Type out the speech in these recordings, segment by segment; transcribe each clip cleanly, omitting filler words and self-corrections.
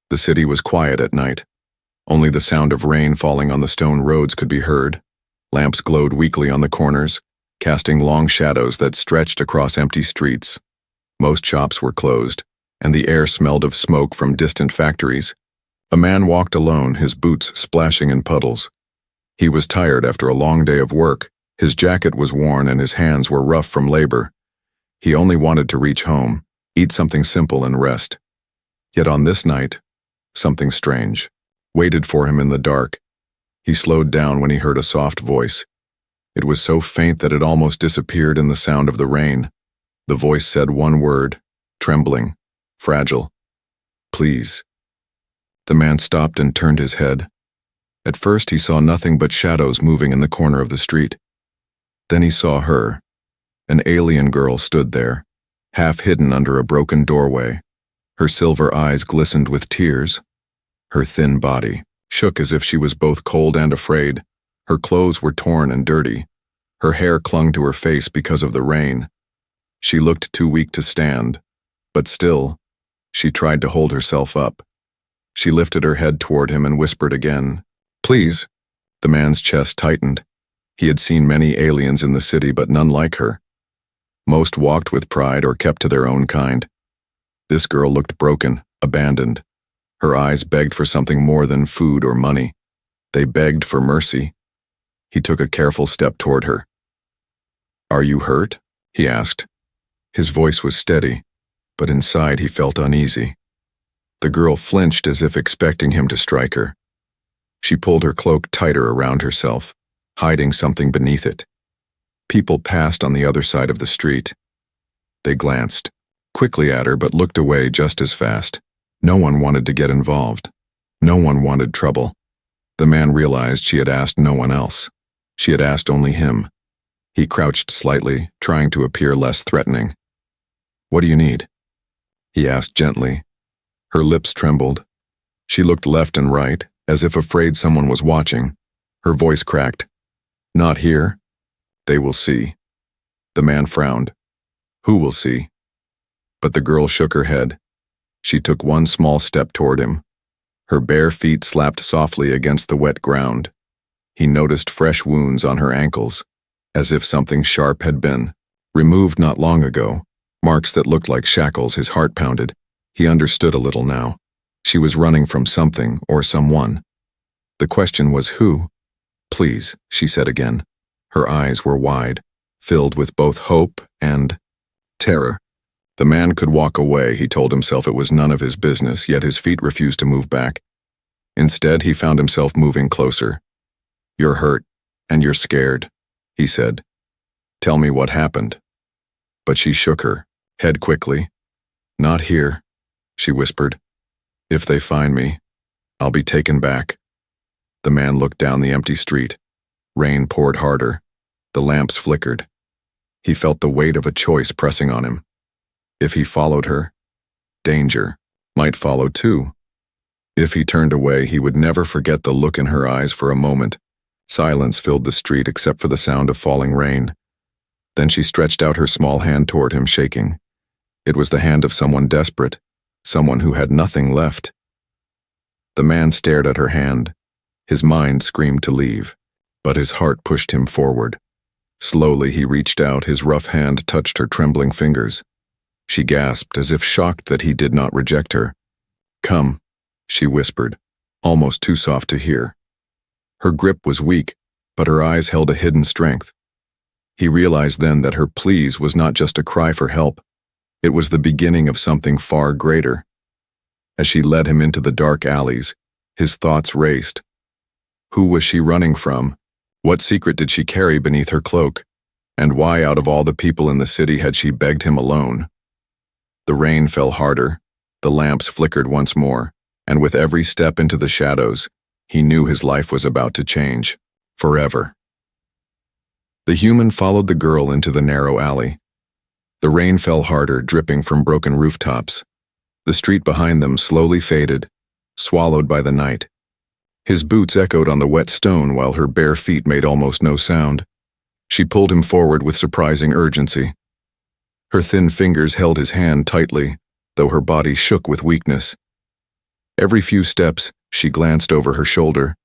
The city was quiet at night. Only the sound of rain falling on the stone roads could be heard. Lamps glowed weakly on the corners, casting long shadows that stretched across empty streets. Most shops were closed, and the air smelled of smoke from distant factories. A man walked alone, his boots splashing in puddles. He was tired after a long day of work. His jacket was worn and his hands were rough from labor. He only wanted to reach home, eat something simple and rest. Yet on this night, something strange waited for him in the dark. He slowed down when he heard a soft voice. It was so faint that it almost disappeared in the sound of the rain. The voice said one word, trembling, fragile. Please. The man stopped and turned his head. At first he saw nothing but shadows moving in the corner of the street. Then he saw her. An alien girl stood there, half hidden under a broken doorway. Her silver eyes glistened with tears. Her thin body shook as if she was both cold and afraid. Her clothes were torn and dirty. Her hair clung to her face because of the rain. She looked too weak to stand, but still, she tried to hold herself up. She lifted her head toward him and whispered again, "Please." The man's chest tightened. He had seen many aliens in the city, but none like her. Most walked with pride or kept to their own kind. This girl looked broken, abandoned. Her eyes begged for something more than food or money. They begged for mercy. He took a careful step toward her. "Are you hurt?" he asked. His voice was steady, but inside he felt uneasy. The girl flinched as if expecting him to strike her. She pulled her cloak tighter around herself, hiding something beneath it. People passed on the other side of the street. They glanced quickly at her but looked away just as fast. No one wanted to get involved. No one wanted trouble. The man realized she had asked no one else. She had asked only him. He crouched slightly, trying to appear less threatening. "What do you need?" he asked gently. Her lips trembled. She looked left and right, as if afraid someone was watching. Her voice cracked. "Not here. They will see." The man frowned. "Who will see?" But the girl shook her head. She took one small step toward him. Her bare feet slapped softly against the wet ground. He noticed fresh wounds on her ankles, as if something sharp had been removed not long ago, marks that looked like shackles. His heart pounded. He understood a little now. She was running from something or someone. The question was who? "Please," she said again. Her eyes were wide, filled with both hope and terror. The man could walk away. He told himself it was none of his business, yet his feet refused to move back. Instead, he found himself moving closer. "You're hurt, and you're scared," he said. "Tell me what happened." But she shook her head quickly. "Not here," she whispered. "If they find me, I'll be taken back." The man looked down the empty street. Rain poured harder. The lamps flickered. He felt the weight of a choice pressing on him. If he followed her, danger might follow too. If he turned away, he would never forget the look in her eyes for a moment. Silence filled the street except for the sound of falling rain. Then she stretched out her small hand toward him, shaking. It was the hand of someone desperate, someone who had nothing left. The man stared at her hand. His mind screamed to leave, but his heart pushed him forward. Slowly he reached out. His rough hand touched her trembling fingers. She gasped, as if shocked that he did not reject her. "Come," she whispered, almost too soft to hear. Her grip was weak, but her eyes held a hidden strength. He realized then that her pleas was not just a cry for help. It was the beginning of something far greater. As she led him into the dark alleys, his thoughts raced. Who was she running from? What secret did she carry beneath her cloak? And why, out of all the people in the city, had she begged him alone? The rain fell harder. The lamps flickered once more, and with every step into the shadows, he knew his life was about to change. Forever. The human followed the girl into the narrow alley. The rain fell harder, dripping from broken rooftops. The street behind them slowly faded, swallowed by the night. His boots echoed on the wet stone while her bare feet made almost no sound. She pulled him forward with surprising urgency. Her thin fingers held his hand tightly, though her body shook with weakness. Every few steps, she glanced over her shoulder.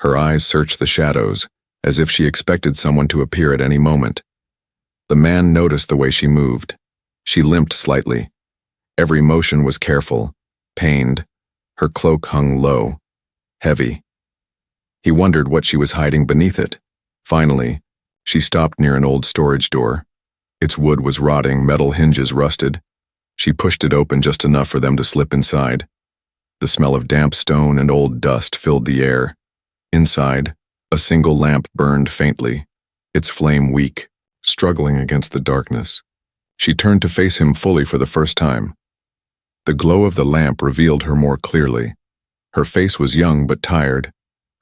Her eyes searched the shadows, as if she expected someone to appear at any moment. The man noticed the way she moved. She limped slightly. Every motion was careful, pained. Her cloak hung low, heavy. He wondered what she was hiding beneath it. Finally, she stopped near an old storage door. Its wood was rotting, metal hinges rusted. She pushed it open just enough for them to slip inside. The smell of damp stone and old dust filled the air. Inside, a single lamp burned faintly, its flame weak, struggling against the darkness. She turned to face him fully for the first time. The glow of the lamp revealed her more clearly. Her face was young but tired,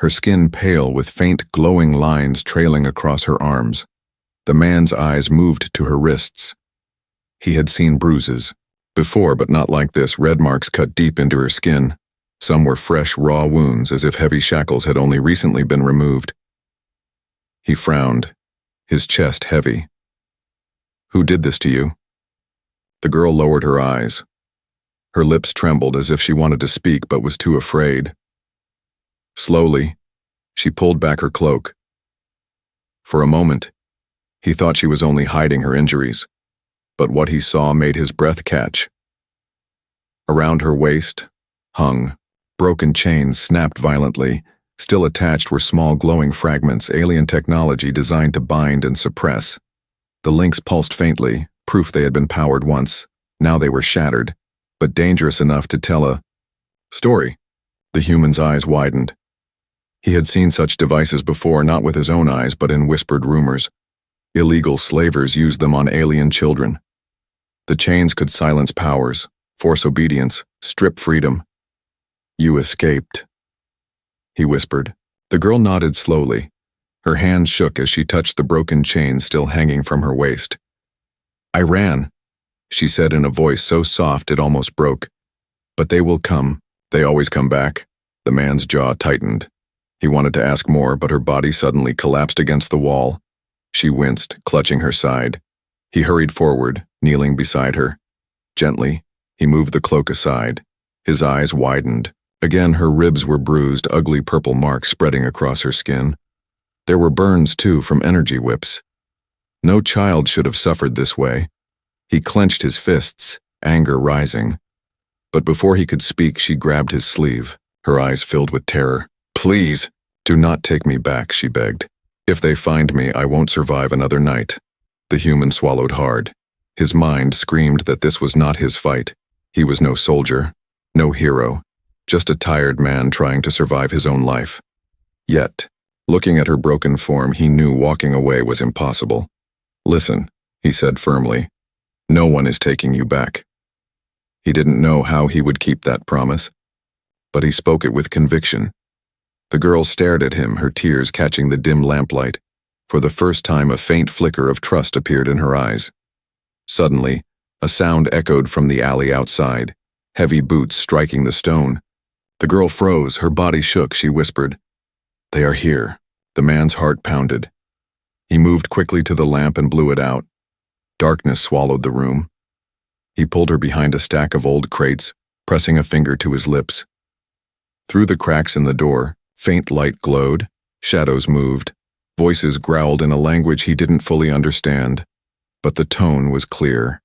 her skin pale with faint glowing lines trailing across her arms. The man's eyes moved to her wrists. He had seen bruises before, but not like this. Red marks cut deep into her skin. Some were fresh, raw wounds, as if heavy shackles had only recently been removed. He frowned, his chest heavy. "Who did this to you?" The girl lowered her eyes. Her lips trembled as if she wanted to speak but was too afraid. Slowly, she pulled back her cloak. For a moment, he thought she was only hiding her injuries, but what he saw made his breath catch. Around her waist hung broken chains snapped violently. Still attached were small glowing fragments, alien technology designed to bind and suppress. The links pulsed faintly, proof they had been powered once. Now they were shattered, but dangerous enough to tell a story. The human's eyes widened. He had seen such devices before, not with his own eyes, but in whispered rumors. Illegal slavers used them on alien children. The chains could silence powers, force obedience, strip freedom. "You escaped," he whispered. The girl nodded slowly. Her hand shook as she touched the broken chain still hanging from her waist. "I ran," she said in a voice so soft it almost broke. "But they will come. They always come back." The man's jaw tightened. He wanted to ask more, but her body suddenly collapsed against the wall. She winced, clutching her side. He hurried forward, kneeling beside her. Gently, he moved the cloak aside. His eyes widened. Again, her ribs were bruised, ugly purple marks spreading across her skin. There were burns, too, from energy whips. No child should have suffered this way. He clenched his fists, anger rising. But before he could speak, she grabbed his sleeve, her eyes filled with terror. "Please, do not take me back," she begged. "If they find me, I won't survive another night." The human swallowed hard. His mind screamed that this was not his fight. He was no soldier, no hero, just a tired man trying to survive his own life. Yet, looking at her broken form, he knew walking away was impossible. "Listen," he said firmly. "No one is taking you back." He didn't know how he would keep that promise, but he spoke it with conviction. The girl stared at him, her tears catching the dim lamplight. For the first time, a faint flicker of trust appeared in her eyes. Suddenly, a sound echoed from the alley outside, heavy boots striking the stone. The girl froze, her body shook. She whispered, "They are here." The man's heart pounded. He moved quickly to the lamp and blew it out. Darkness swallowed the room. He pulled her behind a stack of old crates, pressing a finger to his lips. Through the cracks in the door, faint light glowed, shadows moved, voices growled in a language he didn't fully understand, but the tone was clear.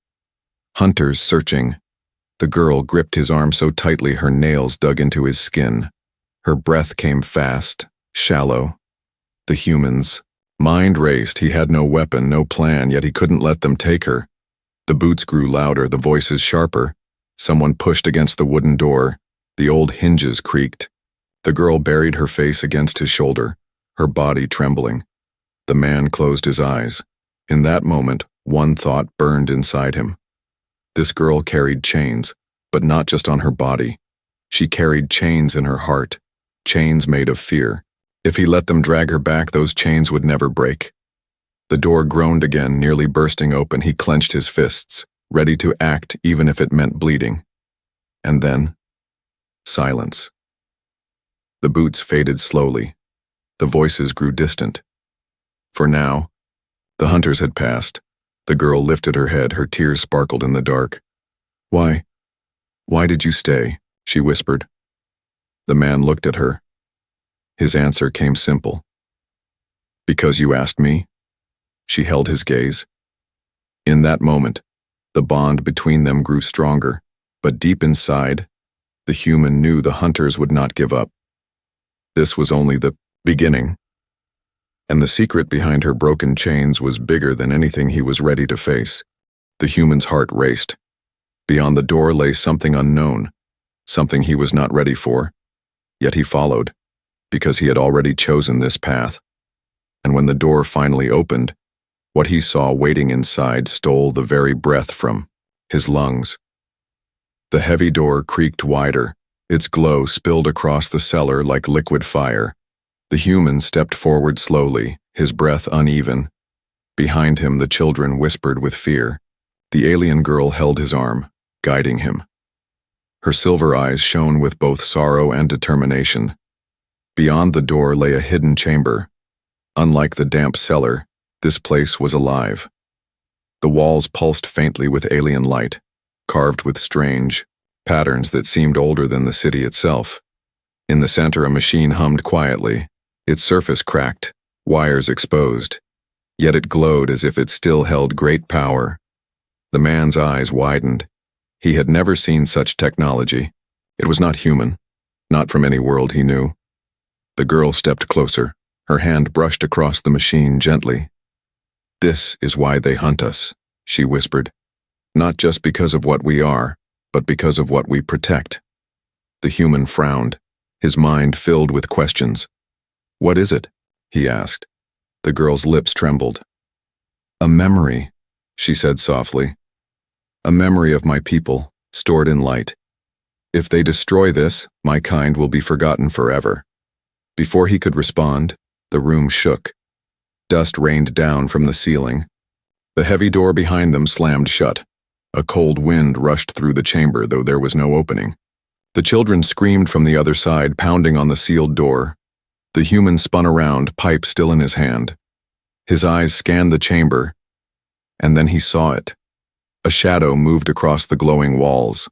Hunters searching. The girl gripped his arm so tightly her nails dug into his skin. Her breath came fast, shallow. The human's mind raced. He had no weapon, no plan, yet he couldn't let them take her. The boots grew louder, the voices sharper. Someone pushed against the wooden door. The old hinges creaked. The girl buried her face against his shoulder, her body trembling. The man closed his eyes. In that moment, one thought burned inside him. This girl carried chains, but not just on her body. She carried chains in her heart, chains made of fear. If he let them drag her back, those chains would never break. The door groaned again, nearly bursting open. He clenched his fists, ready to act even if it meant bleeding. And then, silence. The boots faded slowly. The voices grew distant. For now, the hunters had passed. The girl lifted her head, her tears sparkled in the dark. Why did you stay?" she whispered. The man looked at her. His answer came simple. Because you asked me? She held his gaze. In that moment, the bond between them grew stronger, but deep inside, the human knew the hunters would not give up. This was only the beginning. And the secret behind her broken chains was bigger than anything he was ready to face. The human's heart raced. Beyond the door lay something unknown, something he was not ready for. Yet he followed, because he had already chosen this path. And when the door finally opened, what he saw waiting inside stole the very breath from his lungs. The heavy door creaked wider, its glow spilled across the cellar like liquid fire. The human stepped forward slowly, his breath uneven. Behind him, the children whispered with fear. The alien girl held his arm, guiding him. Her silver eyes shone with both sorrow and determination. Beyond the door lay a hidden chamber. Unlike the damp cellar, this place was alive. The walls pulsed faintly with alien light, carved with strange patterns that seemed older than the city itself. In the center, a machine hummed quietly, its surface cracked, wires exposed, yet it glowed as if it still held great power. The man's eyes widened. He had never seen such technology. It was not human, not from any world he knew. The girl stepped closer, her hand brushed across the machine gently. This is why they hunt us, she whispered. Not just because of what we are, but because of what we protect. The human frowned, his mind filled with questions. What is it? He asked. The girl's lips trembled. A memory, she said softly. A memory of my people, stored in light. If they destroy this, my kind will be forgotten forever. Before he could respond, the room shook. Dust rained down from the ceiling. The heavy door behind them slammed shut. A cold wind rushed through the chamber, though there was no opening. The children screamed from the other side, pounding on the sealed door. The human spun around, pipe still in his hand. His eyes scanned the chamber, and then he saw it. A shadow moved across the glowing walls.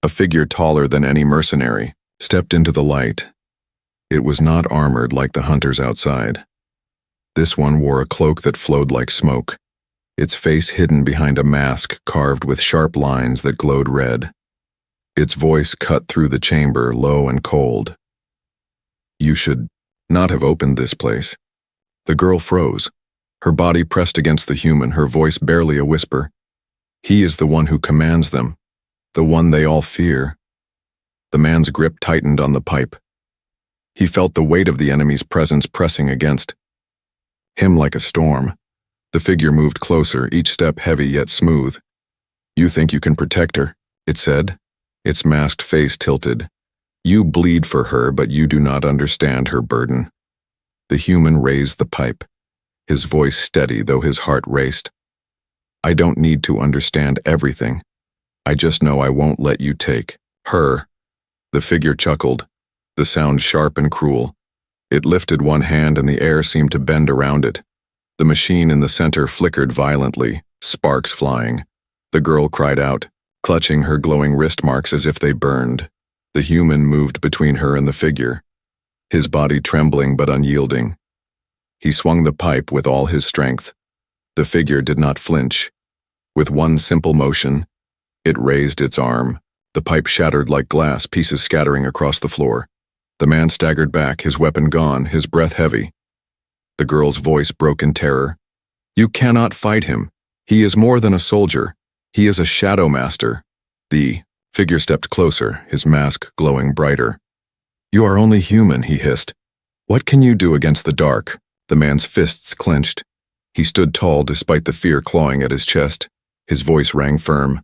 A figure taller than any mercenary stepped into the light. It was not armored like the hunters outside. This one wore a cloak that flowed like smoke, its face hidden behind a mask carved with sharp lines that glowed red. Its voice cut through the chamber, low and cold. You should not have opened this place. The girl froze, her body pressed against the human, her voice barely a whisper. He is the one who commands them, the one they all fear. The man's grip tightened on the pipe. He felt the weight of the enemy's presence pressing against him like a storm. The figure moved closer, each step heavy yet smooth. You think you can protect her, it said, its masked face tilted. You bleed for her, but you do not understand her burden. The human raised the pipe, his voice steady though his heart raced. I don't need to understand everything. I just know I won't let you take her. The figure chuckled, the sound sharp and cruel. It lifted one hand and the air seemed to bend around it. The machine in the center flickered violently, sparks flying. The girl cried out, clutching her glowing wrist marks as if they burned. The human moved between her and the figure, his body trembling but unyielding. He swung the pipe with all his strength. The figure did not flinch. With one simple motion, it raised its arm. The pipe shattered like glass, pieces scattering across the floor. The man staggered back, his weapon gone, his breath heavy. The girl's voice broke in terror. You cannot fight him. He is more than a soldier. He is a shadow master. The figure stepped closer, his mask glowing brighter. You are only human, he hissed. What can you do against the dark? The man's fists clenched. He stood tall despite the fear clawing at his chest. His voice rang firm.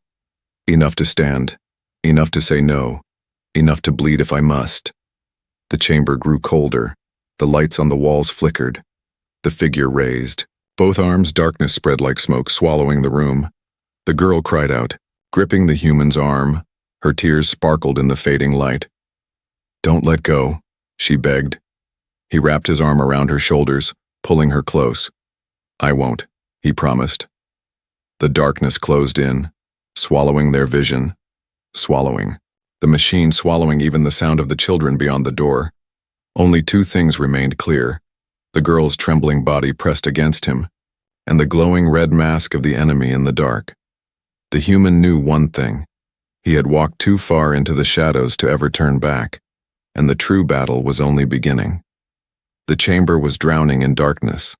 Enough to stand. Enough to say no. Enough to bleed if I must. The chamber grew colder. The lights on the walls flickered. The figure raised. Both arms, darkness spread like smoke, swallowing the room. The girl cried out, gripping the human's arm. Her tears sparkled in the fading light. Don't let go, she begged. He wrapped his arm around her shoulders, pulling her close. I won't, he promised. The darkness closed in, swallowing their vision, swallowing the machine swallowing even the sound of the children beyond the door. Only two things remained clear: the girl's trembling body pressed against him, and the glowing red mask of the enemy in the dark. The human knew one thing: he had walked too far into the shadows to ever turn back, and the true battle was only beginning. The chamber was drowning in darkness.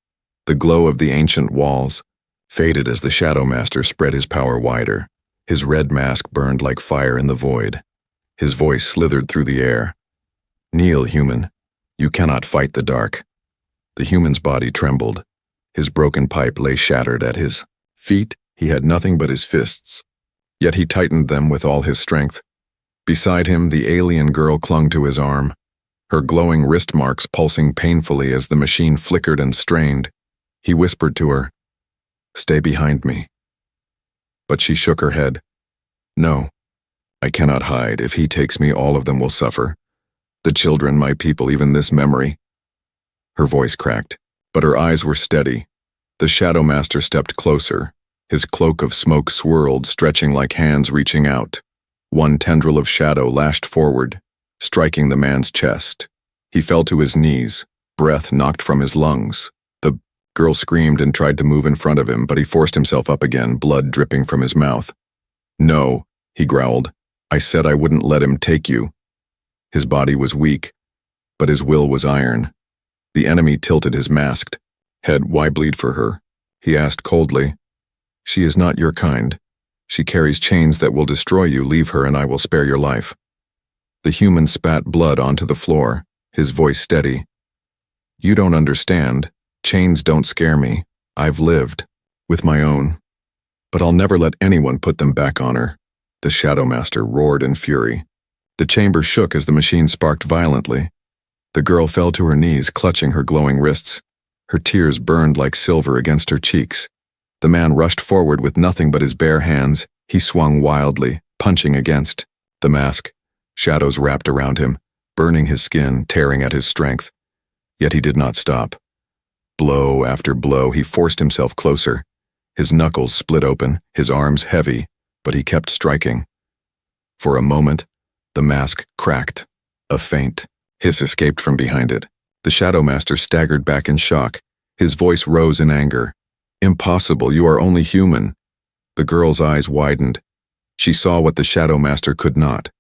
The glow of the ancient walls faded as the Shadow Master spread his power wider. His red mask burned like fire in the void. His voice slithered through the air. "Kneel, human. You cannot fight the dark." The human's body trembled. His broken pipe lay shattered at his feet. He had nothing but his fists, yet he tightened them with all his strength. Beside him, the alien girl clung to his arm, her glowing wrist marks pulsing painfully as the machine flickered and strained. He whispered to her, "Stay behind me." But she shook her head. "No, I cannot hide. If he takes me, all of them will suffer. The children, my people, even this memory." Her voice cracked, but her eyes were steady. The Shadow Master stepped closer. His cloak of smoke swirled, stretching like hands reaching out. One tendril of shadow lashed forward, striking the man's chest. He fell to his knees, breath knocked from his lungs. The girl screamed and tried to move in front of him, but he forced himself up again, blood dripping from his mouth. "No," he growled. "I said I wouldn't let him take you." His body was weak, but his will was iron. The enemy tilted his masked head. "Why bleed for her?" he asked coldly. "She is not your kind. She carries chains that will destroy you. Leave her and I will spare your life." The human spat blood onto the floor, his voice steady. "You don't understand. Chains don't scare me. I've lived with my own. But I'll never let anyone put them back on her." The Shadow Master roared in fury. The chamber shook as the machine sparked violently. The girl fell to her knees, clutching her glowing wrists. Her tears burned like silver against her cheeks. The man rushed forward with nothing but his bare hands. He swung wildly, punching against the mask. Shadows wrapped around him, burning his skin, tearing at his strength. Yet he did not stop. Blow after blow, he forced himself closer. His knuckles split open, his arms heavy, but he kept striking. For a moment, the mask cracked. A faint hiss escaped from behind it. The Shadow Master staggered back in shock. His voice rose in anger. "Impossible, you are only human." The girl's eyes widened. She saw what the Shadow Master could not.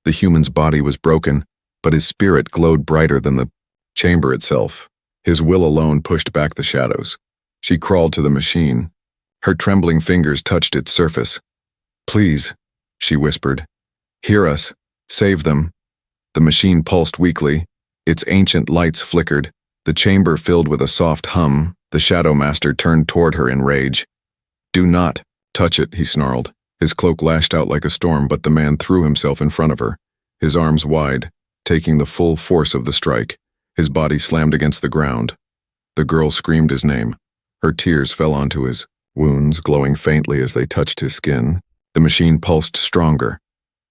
The human's body was broken, but his spirit glowed brighter than the chamber itself. His will alone pushed back the shadows. She crawled to the machine. Her trembling fingers touched its surface. "Please," she whispered. "Hear us. Save them." The machine pulsed weakly. Its ancient lights flickered. The chamber filled with a soft hum. The Shadow Master turned toward her in rage. "Do not touch it," he snarled. His cloak lashed out like a storm, but the man threw himself in front of her, his arms wide, taking the full force of the strike. His body slammed against the ground. The girl screamed his name. Her tears fell onto his wounds, glowing faintly as they touched his skin. The machine pulsed stronger.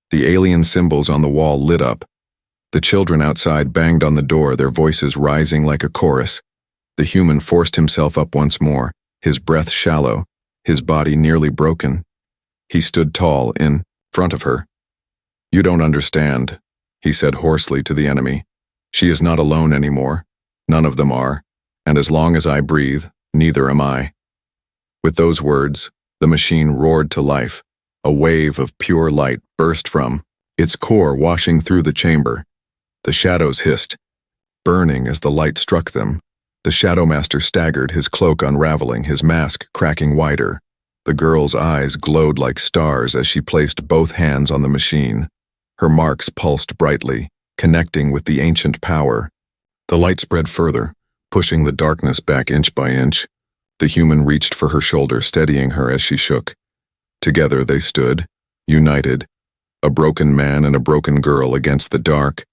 The alien symbols on the wall lit up. The children outside banged on the door, their voices rising like a chorus. The human forced himself up once more, his breath shallow, his body nearly broken. He stood tall in front of her. "You don't understand," he said hoarsely to the enemy. "She is not alone anymore. None of them are. And as long as I breathe, neither am I." With those words, the machine roared to life. A wave of pure light burst from its core, washing through the chamber. The shadows hissed, burning as the light struck them. The Shadow Master staggered, his cloak unraveling, his mask cracking wider. The girl's eyes glowed like stars as she placed both hands on the machine. Her marks pulsed brightly, connecting with the ancient power. The light spread further, pushing the darkness back inch by inch. The human reached for her shoulder, steadying her as she shook. Together they stood, united, a broken man and a broken girl against the dark.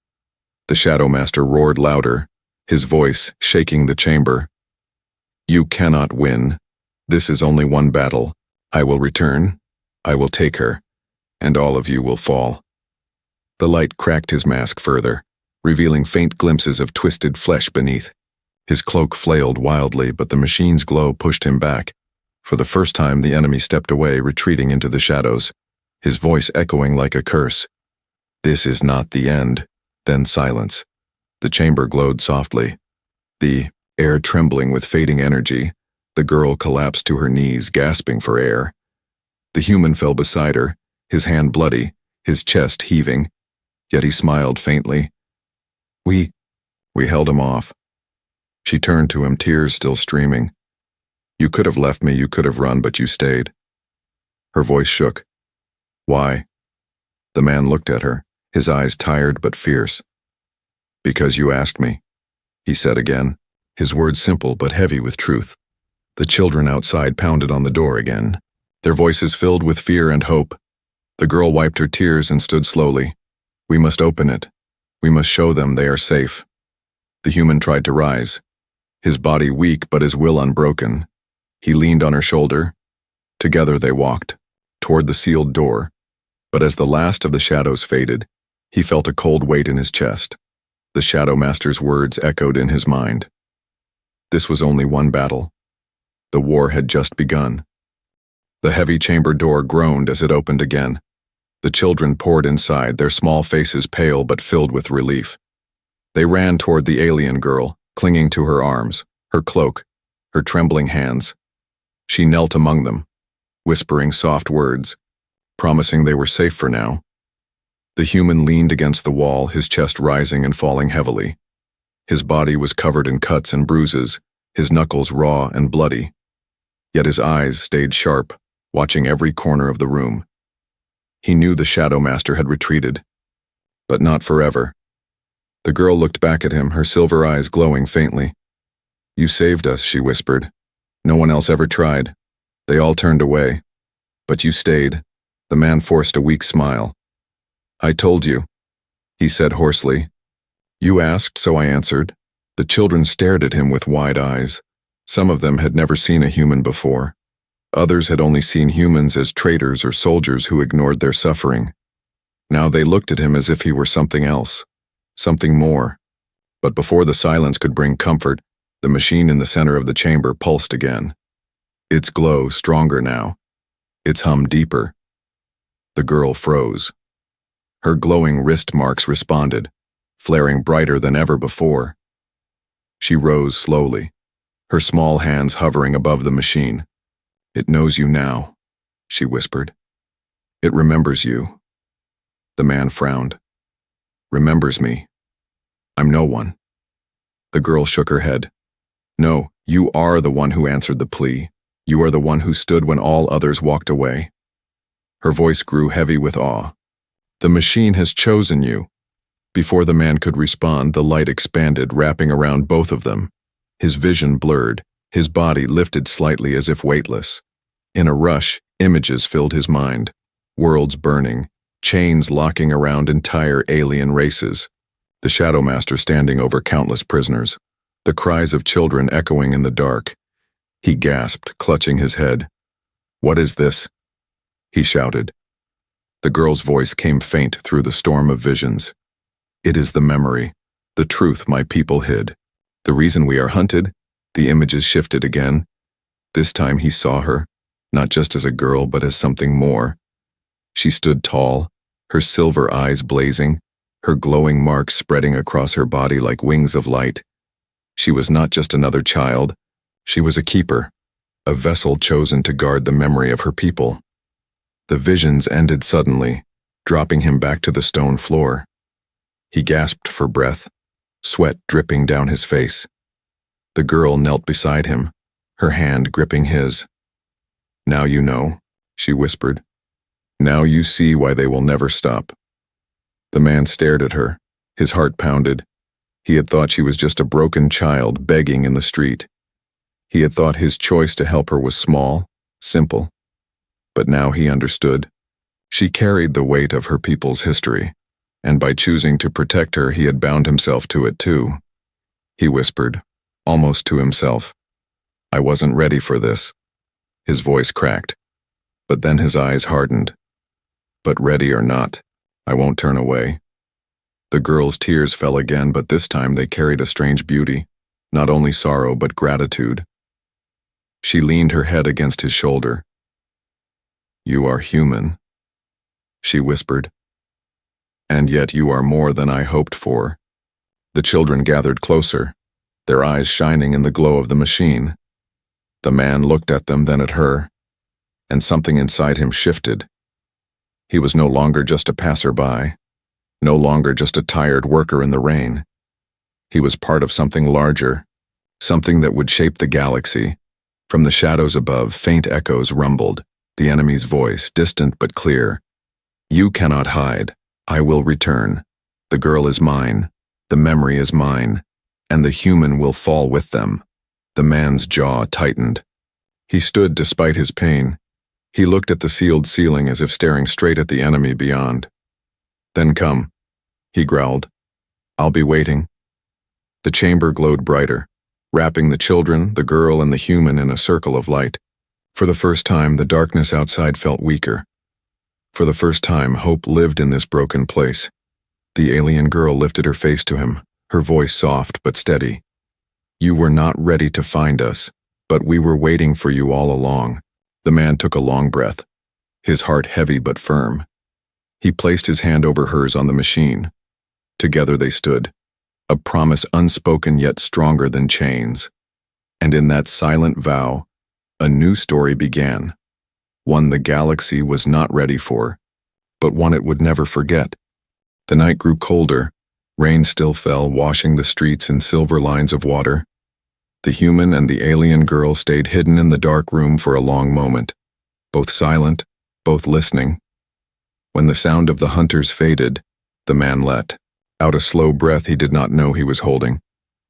The Shadow Master roared louder, his voice shaking the chamber. "You cannot win. This is only one battle. I will return. I will take her, and all of you will fall." The light cracked his mask further, revealing faint glimpses of twisted flesh beneath. His cloak flailed wildly, but the machine's glow pushed him back. For the first time, the enemy stepped away, retreating into the shadows, his voice echoing like a curse. This is not the end. Then silence. The chamber glowed softly. The air trembling with fading energy. The girl collapsed to her knees, gasping for air. The human fell beside her, his hand bloody, his chest heaving, yet he smiled faintly. We held him off. She turned to him, tears still streaming. You could have left me, you could have run, but you stayed. Her voice shook. Why? The man looked at her, his eyes tired but fierce. Because you asked me, he said again, his words simple but heavy with truth. The children outside pounded on the door again, their voices filled with fear and hope. The girl wiped her tears and stood slowly. We must open it. We must show them they are safe. The human tried to rise, his body weak but his will unbroken. He leaned on her shoulder. Together they walked, toward the sealed door. But as the last of the shadows faded, he felt a cold weight in his chest. The Shadow Master's words echoed in his mind. This was only one battle. The war had just begun. The heavy chamber door groaned as it opened again. The children poured inside, their small faces pale but filled with relief. They ran toward the alien girl, clinging to her arms, her cloak, her trembling hands. She knelt among them, whispering soft words, promising they were safe for now. The human leaned against the wall, his chest rising and falling heavily. His body was covered in cuts and bruises, his knuckles raw and bloody. Yet his eyes stayed sharp, watching every corner of the room. He knew the Shadow Master had retreated, but not forever. The girl looked back at him, her silver eyes glowing faintly. You saved us, she whispered. No one else ever tried. They all turned away. But you stayed. The man forced a weak smile. I told you, he said hoarsely. You asked, so I answered. The children stared at him with wide eyes. Some of them had never seen a human before. Others had only seen humans as traitors or soldiers who ignored their suffering. Now they looked at him as if he were something else, something more. But before the silence could bring comfort, the machine in the center of the chamber pulsed again. Its glow stronger now, its hum deeper. The girl froze. Her glowing wrist marks responded, flaring brighter than ever before. She rose slowly, her small hands hovering above the machine. It knows you now, she whispered. It remembers you. The man frowned. Remembers me. I'm no one. The girl shook her head. No, you are the one who answered the plea. You are the one who stood when all others walked away. Her voice grew heavy with awe. The machine has chosen you. Before the man could respond, the light expanded, wrapping around both of them. His vision blurred, his body lifted slightly as if weightless. In a rush, images filled his mind. Worlds burning, chains locking around entire alien races. The Shadow Master standing over countless prisoners. The cries of children echoing in the dark. He gasped, clutching his head. What is this? He shouted. The girl's voice came faint through the storm of visions. It is the memory, the truth my people hid. The reason we are hunted. The images shifted again. This time he saw her, not just as a girl but as something more. She stood tall, her silver eyes blazing, her glowing marks spreading across her body like wings of light. She was not just another child. She was a keeper, a vessel chosen to guard the memory of her people. The visions ended suddenly, dropping him back to the stone floor. He gasped for breath, sweat dripping down his face. The girl knelt beside him, her hand gripping his. Now you know, she whispered. Now you see why they will never stop. The man stared at her, his heart pounded. He had thought she was just a broken child begging in the street. He had thought his choice to help her was small, simple. But now he understood. She carried the weight of her people's history, and by choosing to protect her, he had bound himself to it too. He whispered, almost to himself, I wasn't ready for this. His voice cracked, but then his eyes hardened. But ready or not, I won't turn away. The girl's tears fell again, but this time they carried a strange beauty, not only sorrow but gratitude. She leaned her head against his shoulder. You are human, she whispered. And yet you are more than I hoped for." The children gathered closer, their eyes shining in the glow of the machine. The man looked at them, then at her, and something inside him shifted. He was no longer just a passerby, no longer just a tired worker in the rain. He was part of something larger, something that would shape the galaxy. From the shadows above, faint echoes rumbled, the enemy's voice, distant but clear. "You cannot hide. I will return. The girl is mine. The memory is mine. And the human will fall with them." The man's jaw tightened. He stood despite his pain. He looked at the sealed ceiling as if staring straight at the enemy beyond. "Then come," he growled. "I'll be waiting." The chamber glowed brighter, wrapping the children, the girl, and the human in a circle of light. For the first time, the darkness outside felt weaker. For the first time, hope lived in this broken place. The alien girl lifted her face to him, her voice soft but steady. "You were not ready to find us, but we were waiting for you all along." The man took a long breath, his heart heavy but firm. He placed his hand over hers on the machine. Together they stood, a promise unspoken yet stronger than chains. And in that silent vow, a new story began. One the galaxy was not ready for, but one it would never forget. The night grew colder. Rain still fell, washing the streets in silver lines of water. The human and the alien girl stayed hidden in the dark room for a long moment, both silent, both listening. When the sound of the hunters faded, the man let out a slow breath he did not know he was holding.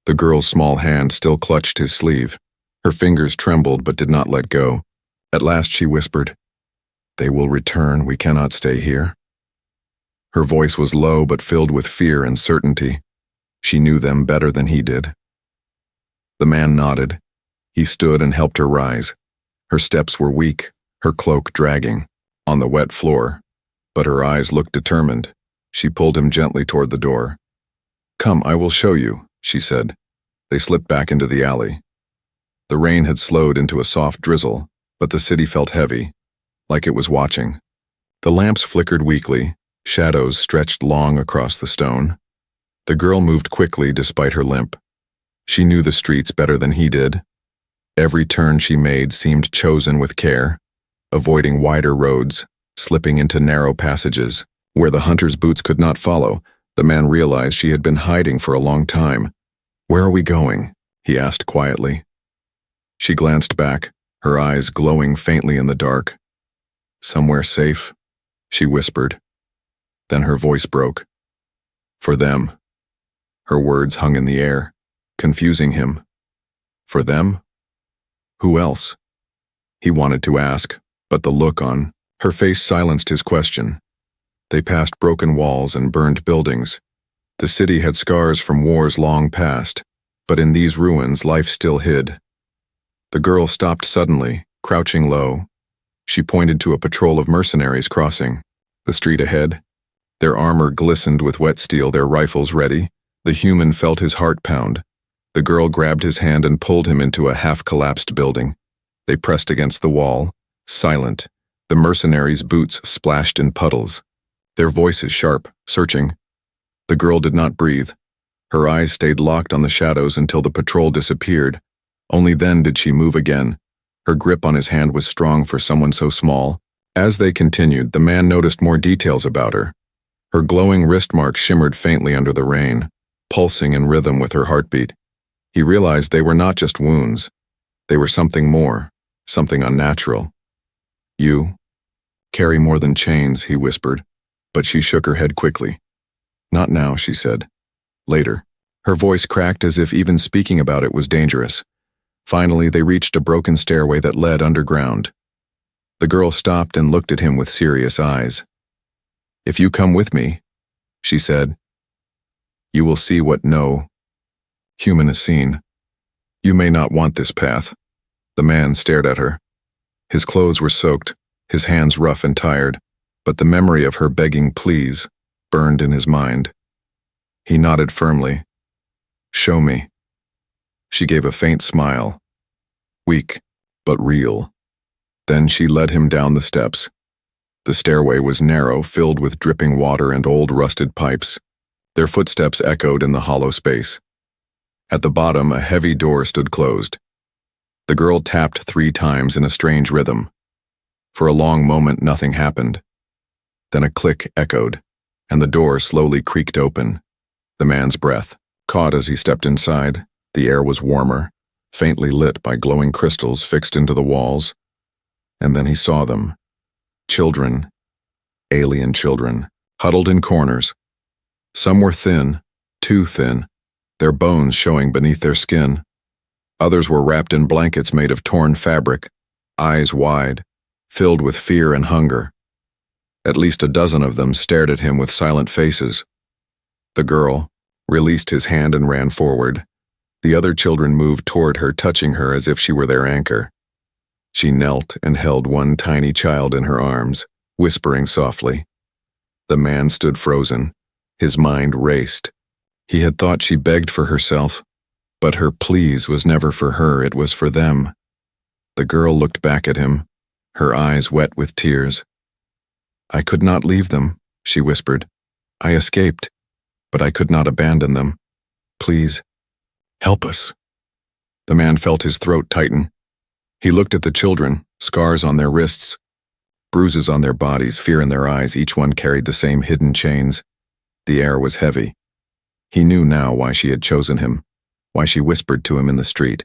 The girl's small hand still clutched his sleeve. Her fingers trembled but did not let go. At last she whispered, "They will return, we cannot stay here." Her voice was low but filled with fear and certainty. She knew them better than he did. The man nodded. He stood and helped her rise. Her steps were weak, her cloak dragging, on the wet floor, but her eyes looked determined. She pulled him gently toward the door. "Come, I will show you," she said. They slipped back into the alley. The rain had slowed into a soft drizzle, but the city felt heavy, like it was watching. The lamps flickered weakly, shadows stretched long across the stone. The girl moved quickly despite her limp. She knew the streets better than he did. Every turn she made seemed chosen with care, avoiding wider roads, slipping into narrow passages. Where the hunter's boots could not follow, the man realized she had been hiding for a long time. "Where are we going?" he asked quietly. She glanced back, her eyes glowing faintly in the dark. "Somewhere safe," she whispered. Then her voice broke. "For them." Her words hung in the air, confusing him. For them? Who else? He wanted to ask, but the look on her face silenced his question. They passed broken walls and burned buildings. The city had scars from wars long past, but in these ruins life still hid. The girl stopped suddenly, crouching low. She pointed to a patrol of mercenaries crossing the street ahead. Their armor glistened with wet steel, their rifles ready. The human felt his heart pound. The girl grabbed his hand and pulled him into a half-collapsed building. They pressed against the wall, silent. The mercenaries' boots splashed in puddles. Their voices sharp, searching. The girl did not breathe. Her eyes stayed locked on the shadows until the patrol disappeared. Only then did she move again. Her grip on his hand was strong for someone so small. As they continued, the man noticed more details about her. Her glowing wrist marks shimmered faintly under the rain, pulsing in rhythm with her heartbeat. He realized they were not just wounds. They were something more, something unnatural. "You carry more than chains," he whispered, but she shook her head quickly. "Not now," she said. "Later." Her voice cracked as if even speaking about it was dangerous. Finally, they reached a broken stairway that led underground. The girl stopped and looked at him with serious eyes. "If you come with me," she said, "you will see what no human has seen. You may not want this path." The man stared at her. His clothes were soaked, his hands rough and tired, but the memory of her begging pleas burned in his mind. He nodded firmly. "Show me." She gave a faint smile, weak but real. Then she led him down the steps. The stairway was narrow, filled with dripping water and old rusted pipes. Their footsteps echoed in the hollow space. At the bottom, a heavy door stood closed. The girl tapped 3 times in a strange rhythm. For a long moment, nothing happened. Then a click echoed, and the door slowly creaked open. The man's breath caught as he stepped inside. The air was warmer, faintly lit by glowing crystals fixed into the walls. And then he saw them. Children, alien children, huddled in corners. Some were thin, too thin, their bones showing beneath their skin. Others were wrapped in blankets made of torn fabric, eyes wide, filled with fear and hunger. At least a dozen of them stared at him with silent faces. The girl released his hand and ran forward. The other children moved toward her, touching her as if she were their anchor. She knelt and held one tiny child in her arms, whispering softly. The man stood frozen. His mind raced. He had thought she begged for herself, but her pleas was never for her, it was for them. The girl looked back at him, her eyes wet with tears. "I could not leave them," she whispered. "I escaped, but I could not abandon them. Please, help us." The man felt his throat tighten. He looked at the children, scars on their wrists, bruises on their bodies, fear in their eyes. Each one carried the same hidden chains. The air was heavy. He knew now why she had chosen him, why she whispered to him in the street,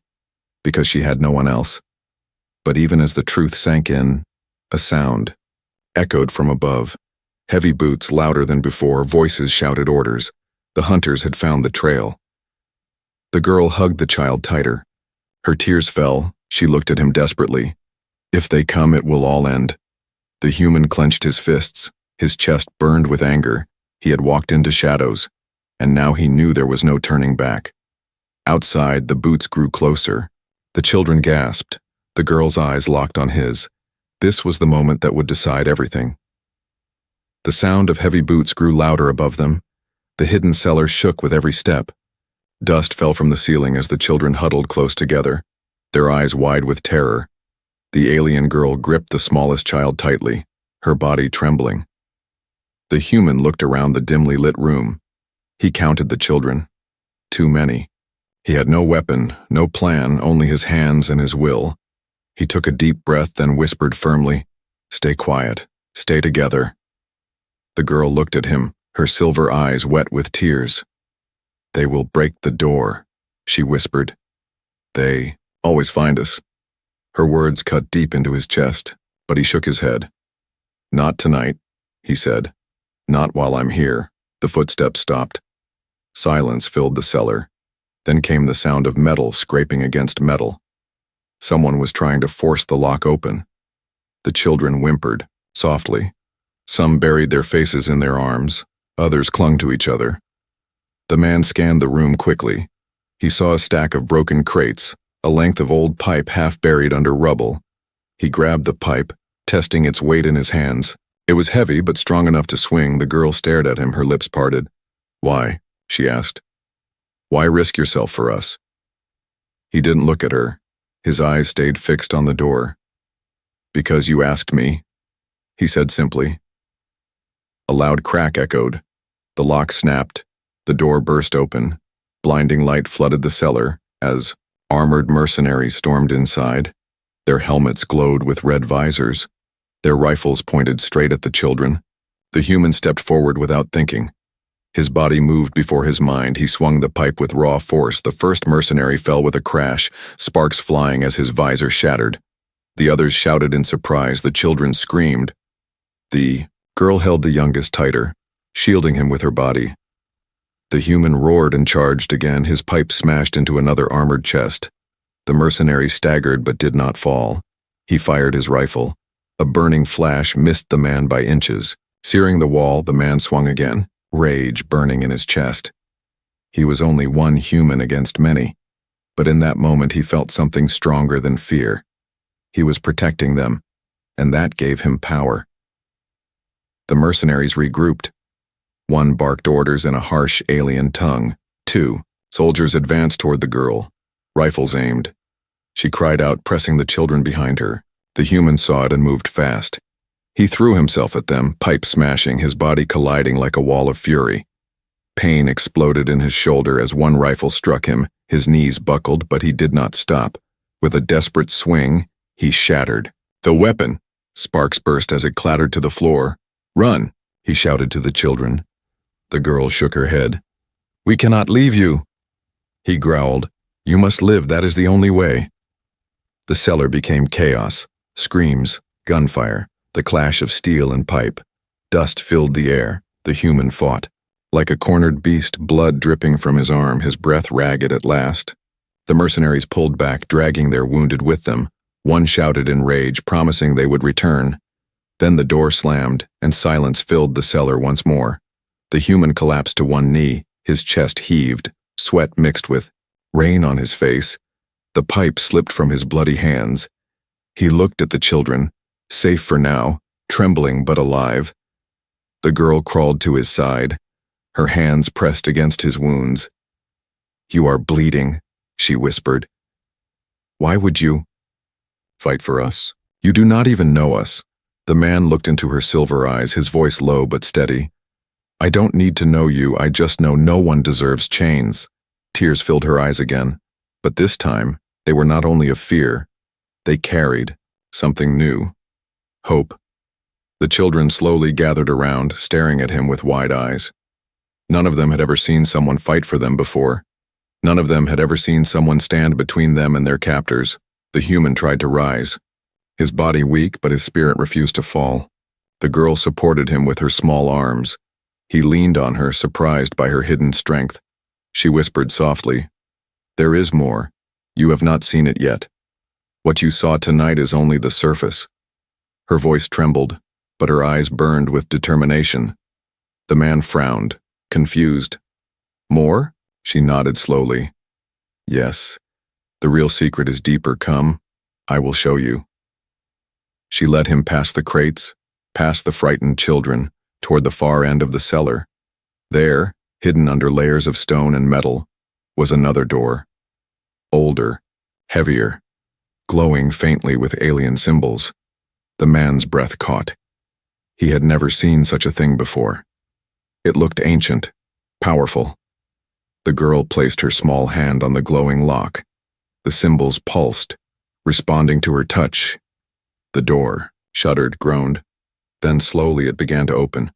because she had no one else. But even as the truth sank in, a sound echoed from above. Heavy boots, louder than before, voices shouted orders. The hunters had found the trail. The girl hugged the child tighter. Her tears fell. She looked at him desperately. "If they come, it will all end." The human clenched his fists. His chest burned with anger. He had walked into shadows, and now he knew there was no turning back. Outside, the boots grew closer. The children gasped. The girl's eyes locked on his. This was the moment that would decide everything. The sound of heavy boots grew louder above them. The hidden cellar shook with every step. Dust fell from the ceiling as the children huddled close together, their eyes wide with terror. The alien girl gripped the smallest child tightly, her body trembling. The human looked around the dimly lit room. He counted the children. Too many. He had no weapon, no plan, only his hands and his will. He took a deep breath, then whispered firmly, "Stay quiet. Stay together." The girl looked at him, her silver eyes wet with tears. "They will break the door," she whispered. "They always find us." Her words cut deep into his chest, but he shook his head. "Not tonight," he said. "Not while I'm here." The footsteps stopped. Silence filled the cellar. Then came the sound of metal scraping against metal. Someone was trying to force the lock open. The children whimpered, softly. Some buried their faces in their arms, others clung to each other. The man scanned the room quickly. He saw a stack of broken crates, a length of old pipe half buried under rubble. He grabbed the pipe, testing its weight in his hands. It was heavy but strong enough to swing. The girl stared at him, her lips parted. "Why?" she asked. "Why risk yourself for us?" He didn't look at her. His eyes stayed fixed on the door. "Because you asked me," he said simply. A loud crack echoed. The lock snapped. The door burst open. Blinding light flooded the cellar as armored mercenaries stormed inside. Their helmets glowed with red visors. Their rifles pointed straight at the children. The human stepped forward without thinking. His body moved before his mind. He swung the pipe with raw force. The first mercenary fell with a crash, sparks flying as his visor shattered. The others shouted in surprise. The children screamed. The girl held the youngest tighter, shielding him with her body. The human roared and charged again. His pipe smashed into another armored chest. The mercenary staggered but did not fall. He fired his rifle. A burning flash missed the man by inches. Searing the wall, the man swung again, rage burning in his chest. He was only one human against many, but in that moment he felt something stronger than fear. He was protecting them, and that gave him power. The mercenaries regrouped. One barked orders in a harsh alien tongue. 2 soldiers advanced toward the girl, rifles aimed. She cried out, pressing the children behind her. The human saw it and moved fast. He threw himself at them, pipe smashing, his body colliding like a wall of fury. Pain exploded in his shoulder as one rifle struck him. His knees buckled, but he did not stop. With a desperate swing, he shattered. "The weapon!" Sparks burst as it clattered to the floor. "Run!" he shouted to the children. The girl shook her head. "We cannot leave you!" He growled. "You must live, that is the only way." The cellar became chaos. Screams, gunfire, the clash of steel and pipe. Dust filled the air. The human fought. Like a cornered beast, blood dripping from his arm, his breath ragged at last. The mercenaries pulled back, dragging their wounded with them. One shouted in rage, promising they would return. Then the door slammed, and silence filled the cellar once more. The human collapsed to one knee, his chest heaved, sweat mixed with rain on his face. The pipe slipped from his bloody hands. He looked at the children, safe for now, trembling but alive. The girl crawled to his side, her hands pressed against his wounds. "You are bleeding," she whispered. "Why would you fight for us? You do not even know us." The man looked into her silver eyes, his voice low but steady. "I don't need to know you, I just know no one deserves chains." Tears filled her eyes again, but this time they were not only of fear, they carried something new. Hope. The children slowly gathered around, staring at him with wide eyes. None of them had ever seen someone fight for them before. None of them had ever seen someone stand between them and their captors. The human tried to rise. His body weak, but his spirit refused to fall. The girl supported him with her small arms. He leaned on her, surprised by her hidden strength. She whispered softly, "There is more. You have not seen it yet. What you saw tonight is only the surface." Her voice trembled, but her eyes burned with determination. The man frowned, confused. "More?" She nodded slowly. "Yes. The real secret is deeper. Come, I will show you." She led him past the crates, past the frightened children, toward the far end of the cellar. There, hidden under layers of stone and metal, was another door. Older, heavier, glowing faintly with alien symbols. The man's breath caught. He had never seen such a thing before. It looked ancient, powerful. The girl placed her small hand on the glowing lock. The symbols pulsed, responding to her touch. The door shuddered, groaned. Then slowly it began to open.